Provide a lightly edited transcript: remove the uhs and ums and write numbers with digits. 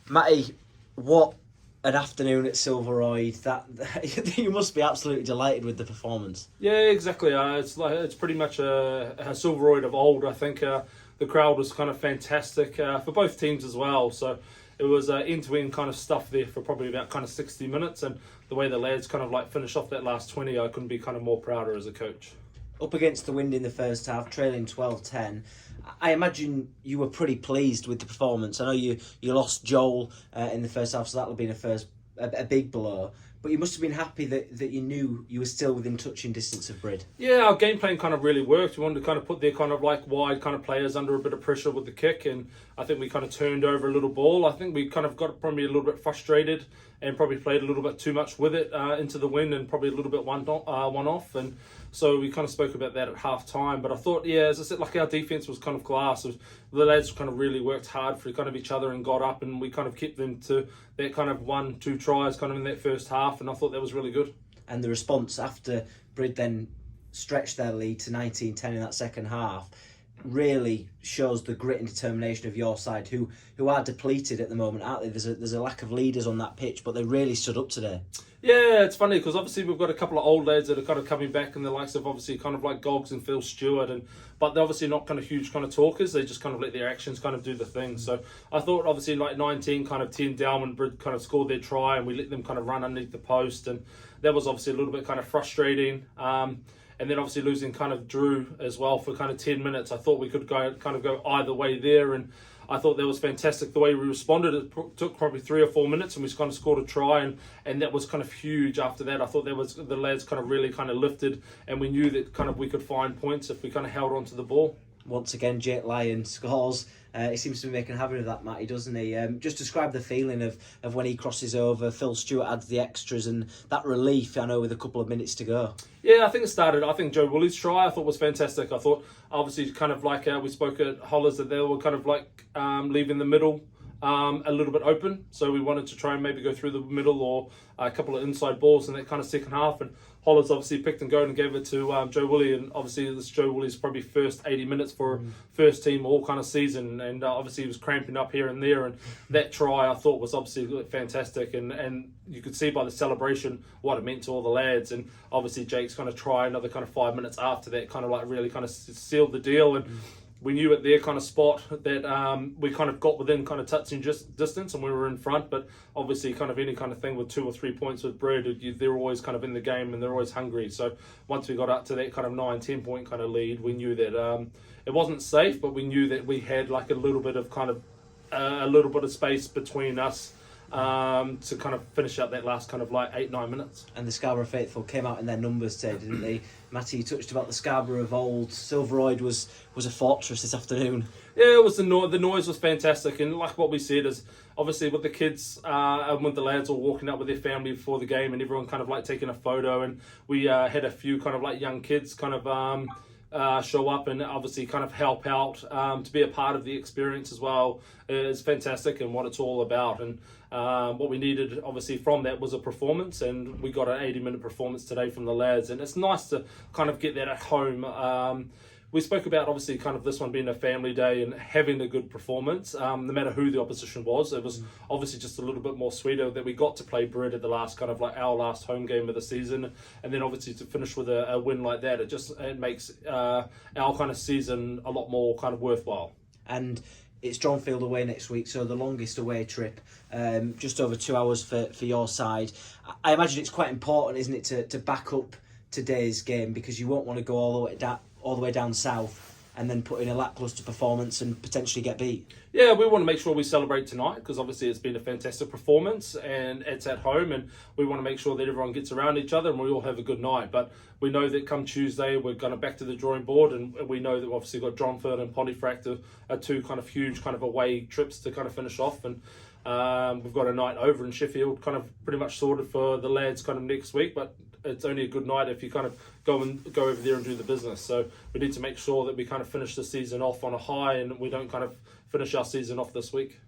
Matty, what an afternoon at Silveroid! That you must be absolutely delighted with the performance. Yeah, exactly. It's pretty much a Silveroid of old. I think the crowd was kind of fantastic for both teams as well. So it was end-to-end kind of stuff there for probably about kind of 60 minutes. And the way the lads kind of like finished off that last 20, I couldn't be kind of more prouder as a coach. Up against the wind in the first half, trailing 12-10. I imagine you were pretty pleased with the performance. I know you lost Joel in the first half, so that'll have been a big blow. But you must have been happy that you knew you were still within touching distance of Brid. Yeah, our game plan kind of really worked. We wanted to kind of put their kind of like wide kind of players under a bit of pressure with the kick, and I think we kind of turned over a little ball. I think we kind of got probably a little bit frustrated and probably played a little bit too much with it into the wind and probably a little bit one off. And so we kind of spoke about that at half time. But I thought, yeah, as I said, like our defense was kind of class. The lads kind of really worked hard for kind of each other and got up, and we kind of kept them to that kind of 1-2 tries kind of in that first half. And I thought that was really good. And the response after Brid then stretched their lead to 19-10 in that second half really shows the grit and determination of your side, who are depleted at the moment, aren't they? There's a lack of leaders on that pitch, but they really stood up today. Yeah, it's funny because obviously we've got a couple of old lads that are kind of coming back, and the likes of obviously kind of like Goggs and Phil Stewart, but they're obviously not kind of huge kind of talkers. They just kind of let their actions kind of do the thing. So I thought obviously like 19 kind of 10 down when Brid kind of scored their try, and we let them kind of run underneath the post, and that was obviously a little bit kind of frustrating. And then obviously losing kind of Drew as well for kind of 10 minutes. I thought we could go either way there, and I thought that was fantastic the way we responded. It took probably 3 or 4 minutes, and we kind of scored a try, and that was kind of huge after that. I thought the lads kind of really kind of lifted, and we knew that kind of we could find points if we kind of held on to the ball. Once again, Jake Lyon scores. He seems to be making havoc of that, Matty, doesn't he? Just describe the feeling of when he crosses over, Phil Stewart adds the extras, and that relief, I know, with a couple of minutes to go. Yeah, I think Joe Woolley's try, I thought was fantastic. I thought, obviously, kind of like we spoke at Hollers, that they were kind of like leaving the middle a little bit open. So we wanted to try and maybe go through the middle or a couple of inside balls in that kind of second half. And Hollers obviously picked and go and gave it to Joe Woolley. And obviously this Joe Woolley's probably first 80 minutes for first team all kind of season. And obviously he was cramping up here and there. And that try I thought was obviously fantastic. And you could see by the celebration what it meant to all the lads. And obviously Jake's kind of try another kind of 5 minutes after that kind of like really kind of sealed the deal. And we knew at their kind of spot that we kind of got within kind of touching distance and we were in front, but obviously kind of any kind of thing with 2 or 3 points with Brid, they're always kind of in the game and they're always hungry. So once we got up to that kind of 9-10 point kind of lead, we knew that it wasn't safe, but we knew that we had like a little bit of kind of a little bit of space between us to kind of finish out that last kind of like 8-9 minutes. And the Scarborough faithful came out in their numbers today, didn't they? Matty, you touched about the Scarborough of old. Silveroid was a fortress this afternoon. Yeah, it was the noise was fantastic, and like what we said is obviously with the kids and with the lads all walking up with their family before the game, and everyone kind of like taking a photo, and we had a few kind of like young kids kind of show up and obviously kind of help out to be a part of the experience as well is fantastic and what it's all about. And what we needed obviously from that was a performance, and we got an 80-minute performance today from the lads, and it's nice to kind of get that at home. We spoke about obviously kind of this one being a family day and having a good performance, no matter who the opposition was. It was obviously just a little bit more sweeter that we got to play Brid at the last kind of like our last home game of the season, and then obviously to finish with a win like that, it makes our kind of season a lot more kind of worthwhile. And it's Dronfield away next week, so the longest away trip, just over 2 hours for your side. I imagine it's quite important, isn't it, to back up today's game, because you won't want to go all the way down south and then put in a lacklustre performance and potentially get beat. Yeah, we want to make sure we celebrate tonight because obviously it's been a fantastic performance and it's at home, and we want to make sure that everyone gets around each other and we all have a good night. But we know that come Tuesday we're going to back to the drawing board, and we know that we've obviously got Dronfield and Pontefract are two kind of huge kind of away trips to kind of finish off, and we've got a night over in Sheffield kind of pretty much sorted for the lads kind of next week, but it's only a good night if you kind of go over there and do the business. So we need to make sure that we kind of finish the season off on a high and we don't kind of finish our season off this week.